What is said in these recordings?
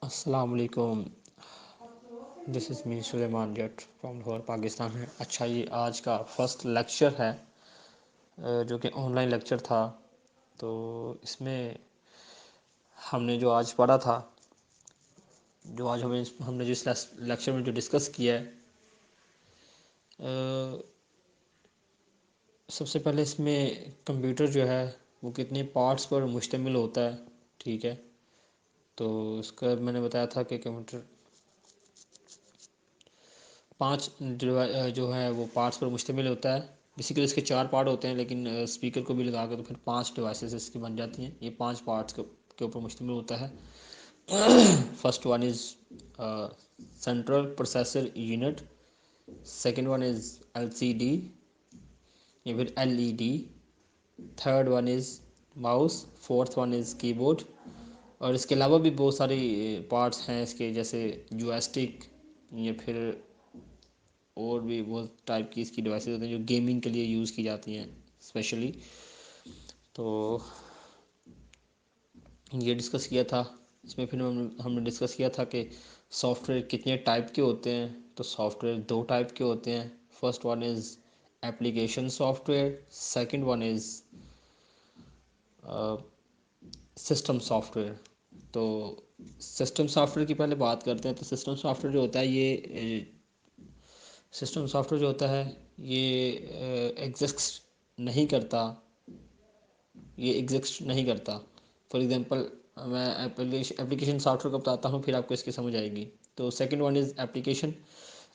अस्सलाम वालेकुम। This is me Suleman Jatt from Lahore Pakistan है। अच्छा, ये आज का फर्स्ट लेक्चर है जो कि ऑनलाइन लेक्चर था। तो इसमें हमने जो आज पढ़ा था, जो आज हमने जिस लेक्चर में जो डिस्कस किया है, सबसे पहले इसमें कंप्यूटर जो है वो कितने पार्ट्स पर मुश्तमिल होता है। ठीक है, तो इसका मैंने बताया था कि कंप्यूटर पांच जो है वो पार्ट्स पर मुश्तमिल होता है। बेसिकली इसके चार पार्ट होते हैं, लेकिन स्पीकर को भी लगा कर तो फिर पांच डिवाइसेस इसकी बन जाती हैं। ये पांच पार्ट्स के ऊपर मुश्तमिल होता है। First one is central processor unit, second one is LCD या फिर LED, third one is mouse, fourth one is keyboard. और इसके अलावा भी बहुत सारी पार्ट्स हैं इसके, जैसे जॉयस्टिक या फिर और भी बहुत टाइप की इसकी डिवाइसेस होती हैं जो गेमिंग के लिए यूज़ की जाती हैं स्पेशली। तो ये डिस्कस किया था। इसमें फिर हमने डिस्कस किया था कि सॉफ्टवेयर कितने टाइप के होते हैं। तो सॉफ्टवेयर दो टाइप के होते हैं। First one is application software, second one is system software. तो सिस्टम सॉफ्टवेयर की पहले बात करते हैं। तो सिस्टम सॉफ्टवेयर जो होता है सिस्टम सॉफ्टवेयर जो होता है ये एग्जिस्ट नहीं करता। फॉर एग्जांपल, मैं एप्लीकेशन सॉफ्टवेयर को बताता हूँ, फिर आपको इसकी समझ आएगी। तो second one is application.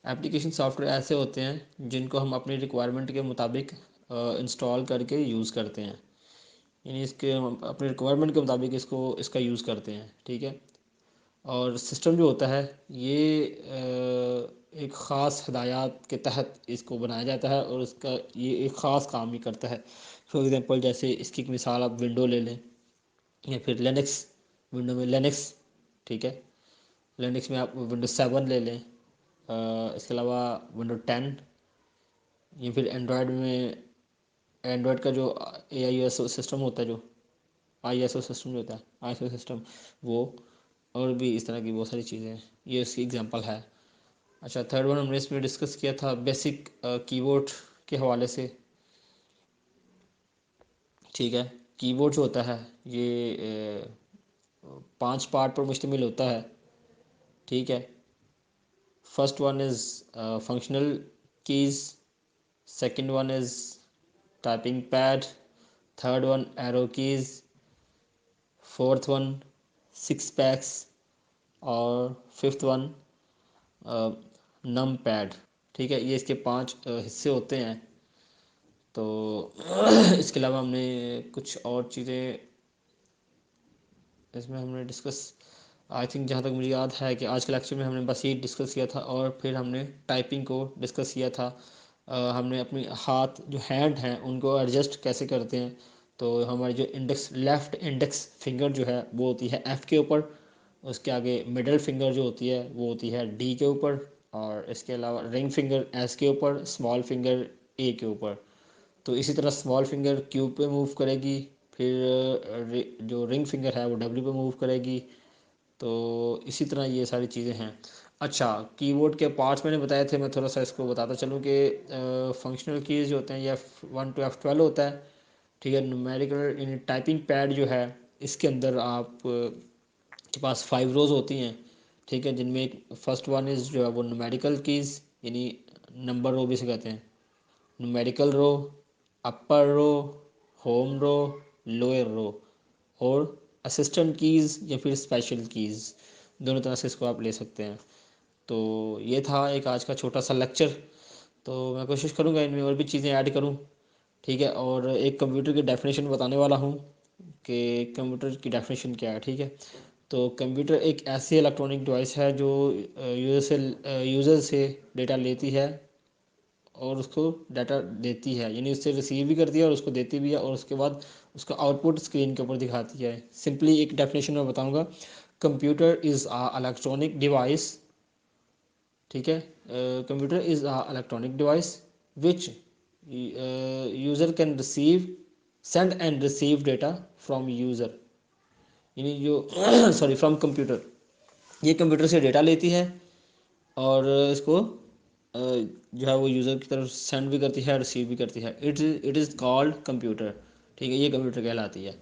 Application software ऐसे होते हैं जिनको हम अपनी रिक्वायरमेंट के मुताबिक इंस्टॉल करके यूज़ करते हैं, यानी इसके हम अपने रिक्वायरमेंट के मुताबिक इसका यूज़ करते हैं। ठीक है। और सिस्टम जो होता है ये एक ख़ास हिदायत के तहत इसको बनाया जाता है और इसका ये एक ख़ास काम भी करता है। फॉर एग्ज़ाम्पल, जैसे इसकी एक मिसाल आप विंडो ले लें या फिर लिनक्स। विंडो में लिनक्स, ठीक है। लिनक्स में आप विंडो 7 ले लें। इसके अलावा विंडो 10 या फिर एंड्रॉयड में एंड्रॉयड का जो AIS सिस्टम होता है, जो ISO सिस्टम जो होता है, ISO सिस्टम, वो और भी इस तरह की बहुत सारी चीज़ें हैं। ये इसकी एग्जांपल है। अच्छा, थर्ड वन हमने इसमें डिस्कस किया था बेसिक कीबोर्ड के हवाले से। ठीक है। कीबोर्ड जो होता है ये पांच पार्ट पर मुश्तमिल होता है। ठीक है। First one is functional keys, second one is typing pad, third one arrow keys, fourth one six packs और फिफ्थ वन नम पैड। ठीक है, ये इसके पांच हिस्से होते हैं। तो इसके अलावा हमने कुछ और चीज़ें इसमें हमने डिस्कस, आई थिंक जहाँ तक मुझे याद है कि आज के लेक्चर में हमने बस ये डिस्कस किया था। और फिर हमने टाइपिंग को डिस्कस किया था। हमने अपनी हाथ जो हैंड हैं उनको एडजस्ट कैसे करते हैं। तो हमारी जो लेफ़्ट इंडेक्स फिंगर जो है वो होती है F के ऊपर, उसके आगे मिडल फिंगर जो होती है वो होती है D के ऊपर, और इसके अलावा रिंग फिंगर S के ऊपर, स्मॉल फिंगर A के ऊपर। तो इसी तरह स्मॉल फिंगर क्यू पे मूव करेगी, फिर जो रिंग फिंगर है वो डब्ल्यू पे मूव करेगी। तो इसी तरह ये सारी चीज़ें हैं। अच्छा, कीबोर्ड के पार्ट्स मैंने बताए थे, मैं थोड़ा सा इसको बताता चलूँ कि फंक्शनल कीज़ जो होते हैं ये F1 to F12 होता है। ठीक है। न्यूमेरिकल टाइपिंग पैड जो है इसके अंदर आप के पास 5 रोज़ होती हैं। ठीक है, जिनमें एक फर्स्ट वन इज़ जो है वो न्यूमेरिकल कीज़, यानी नंबर रो भी से कहते हैं। न्यूमेरिकल रो, अपर रो, होम रो, लोअर रो, और असिस्टेंट कीज़ या फिर स्पेशल कीज़, दोनों तरह से इसको आप ले सकते हैं। तो ये था एक आज का छोटा सा लेक्चर। तो मैं कोशिश करूँगा इनमें और भी चीज़ें ऐड करूँ। ठीक है। और एक कंप्यूटर की डेफिनेशन बताने वाला हूँ कि कंप्यूटर की डेफिनेशन क्या है। ठीक है। तो कंप्यूटर एक ऐसी इलेक्ट्रॉनिक डिवाइस है जो यूज़र से डेटा लेती है और उसको डाटा देती है, यानी उससे रिसीव भी करती है और उसको देती भी है, और उसके बाद उसका आउटपुट स्क्रीन के ऊपर दिखाती है। सिंपली एक डेफिनेशन मैं बताऊंगा। Computer is a electronic device. ठीक है। Computer is a electronic device which user can receive, send and receive data from user, यानी जो सॉरी फ्रॉम कंप्यूटर। ये कंप्यूटर से डेटा लेती है और इसको जो है वो यूज़र की तरफ सेंड भी करती है, रिसीव भी करती है। It is called computer. ठीक है, ये कंप्यूटर कहलाती है।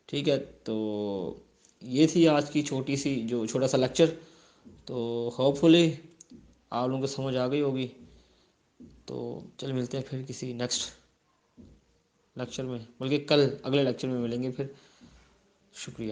ठीक है, तो ये थी आज की छोटी सी जो छोटा सा लेक्चर। तो होपफुली आप लोगों को समझ आ गई होगी। तो चल मिलते हैं फिर किसी नेक्स्ट लेक्चर में, बल्कि कल अगले लेक्चर में मिलेंगे फिर। शुक्रिया।